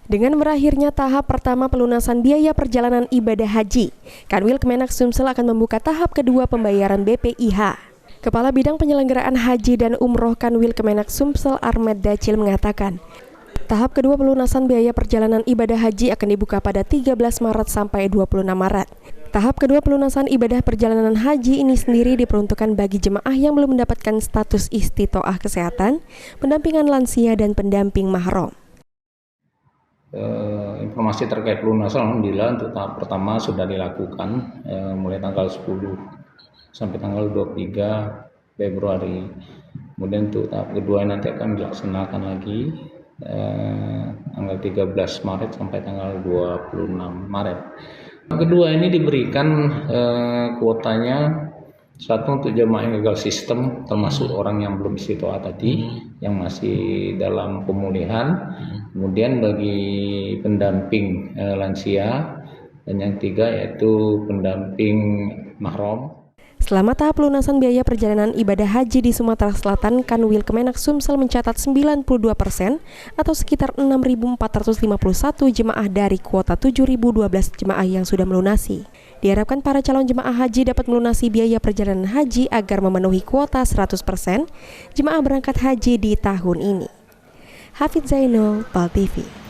Dengan berakhirnya tahap pertama pelunasan biaya perjalanan ibadah haji, Kanwil Kemenak Sumsel akan membuka tahap kedua pembayaran BPIH. Kepala Bidang Penyelenggaraan Haji dan Umroh Kanwil Kemenak Sumsel Ahmed Dacil mengatakan, tahap kedua pelunasan biaya perjalanan ibadah haji akan dibuka pada 13 Maret sampai 26 Maret. Tahap kedua pelunasan ibadah perjalanan haji ini sendiri diperuntukkan bagi jemaah yang belum mendapatkan status istitoah kesehatan, pendampingan lansia, dan pendamping mahram. Informasi terkait pelunasan alhamdulillah untuk tahap pertama sudah dilakukan mulai tanggal 10 sampai tanggal 23 Februari. Kemudian untuk tahap kedua nanti akan dilaksanakan lagi tanggal 13 Maret sampai tanggal 26 Maret. Tahap kedua ini diberikan kuotanya satu untuk jemaah yang gagal sistem, termasuk orang yang belum istitoah tadi, yang masih dalam pemulihan. Kemudian bagi pendamping lansia, dan yang tiga yaitu pendamping mahram. Selama tahap pelunasan biaya perjalanan ibadah haji di Sumatera Selatan, Kanwil Kemenak Sumsel mencatat 92% atau sekitar 6.451 jemaah dari kuota 7.012 jemaah yang sudah melunasi. Diharapkan para calon jemaah haji dapat melunasi biaya perjalanan haji agar memenuhi kuota 100% jemaah berangkat haji di tahun ini. Hafidz Zainul, PAL TV.